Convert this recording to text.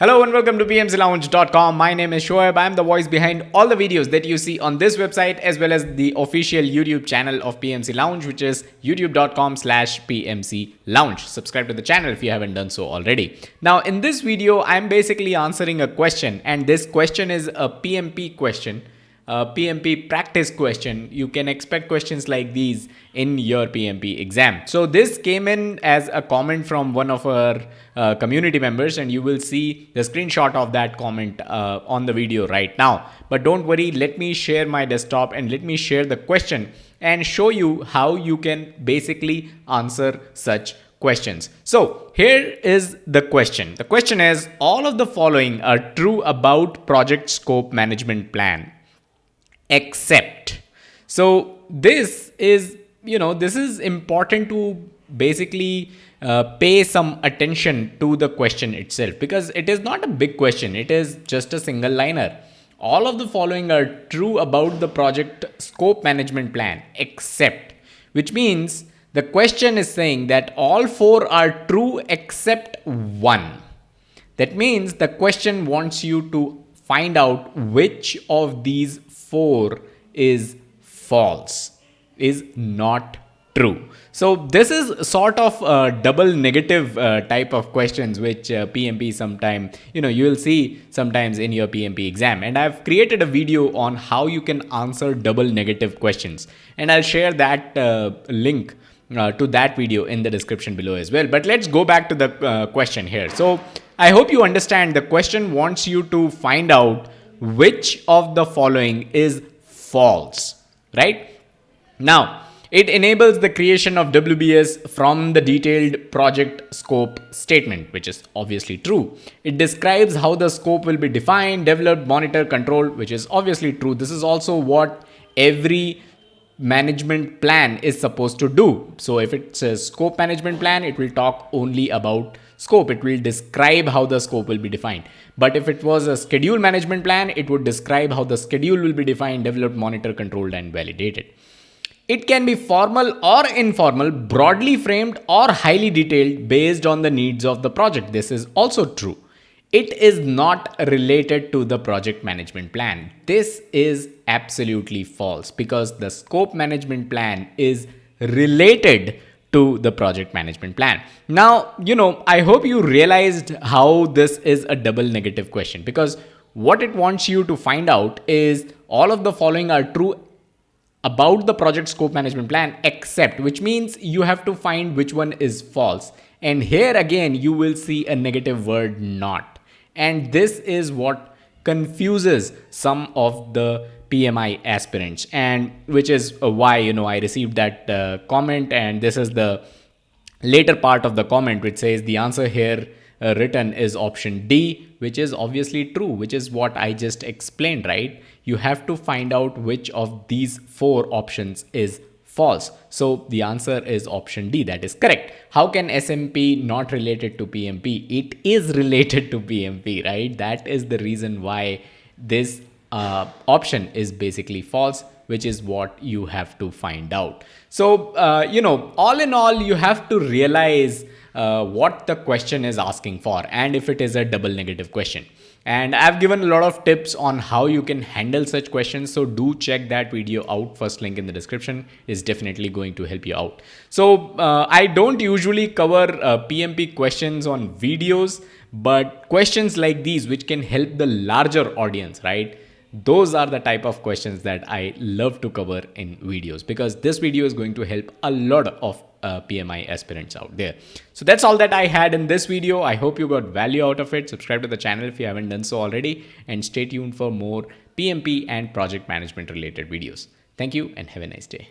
Hello and welcome to PMCLounge.com. My name is Shoaib. I'm the voice behind all the videos that you see on this website as well as the official YouTube channel of PMC Lounge, which is youtube.com/PMC Lounge. Subscribe to the channel if you haven't done so already. Now, in this video, I'm basically answering a question, and this question is a PMP question. PMP practice question. You can expect questions like these in your PMP exam. So this came in as a comment from one of our community members, and you will see the screenshot of that comment on the video right now. But don't worry, let me share my desktop and let me share the question and show you how you can basically answer such questions. So here is the question. The question is, all of the following are true about project scope management plan, except. So this is important to basically pay some attention to the question itself, because it is not a big question. It is just a single liner. All of the following are true about the project scope management plan, except, which means the question is saying that all four are true except one. That means the question wants you to find out which of these four is false, is not true. So this is sort of a double negative type of questions which PMP sometime, you will see sometimes in your PMP exam. And I've created a video on how you can answer double negative questions. And I'll share that link to that video in the description below as well. But let's go back to the question here. So I hope you understand the question wants you to find out which of the following is false, right? Now, it enables the creation of WBS from the detailed project scope statement, which is obviously true. It describes how the scope will be defined, developed, monitored, controlled, which is obviously true. This is also what every management plan is supposed to do. So if it's a scope management plan, it will talk only about scope. It will describe how the scope will be defined. But if it was a schedule management plan, it would describe how the schedule will be defined, developed, monitored, controlled, and validated. It can be formal or informal, broadly framed or highly detailed based on the needs of the project. This is also true. It is not related to the project management plan. This is absolutely false, because the scope management plan is related to the project management plan. Now, I hope you realized how this is a double negative question, because what it wants you to find out is all of the following are true about the project scope management plan, except, which means you have to find which one is false. And here again, you will see a negative word, not. And this is what confuses some of the PMI aspirants, and which is why I received that comment. And this is the later part of the comment, which says the answer here written is option D, which is obviously true, which is what I just explained, right? You have to find out which of these four options is false. So the answer is option D. That is correct. How can SMP not related to PMP? It is related to PMP, right? That is the reason why this option is basically false, which is what you have to find out. So, all in all, you have to realize what the question is asking for, and if it is a double negative question. And I've given a lot of tips on how you can handle such questions. So do check that video out. First link in the description is definitely going to help you out. So I don't usually cover PMP questions on videos, but questions like these, which can help the larger audience, right? Those are the type of questions that I love to cover in videos, because this video is going to help a lot of PMI aspirants out there. So that's all that I had in this video. I hope you got value out of it. Subscribe to the channel if you haven't done so already, and stay tuned for more PMP and project management related videos. Thank you and have a nice day.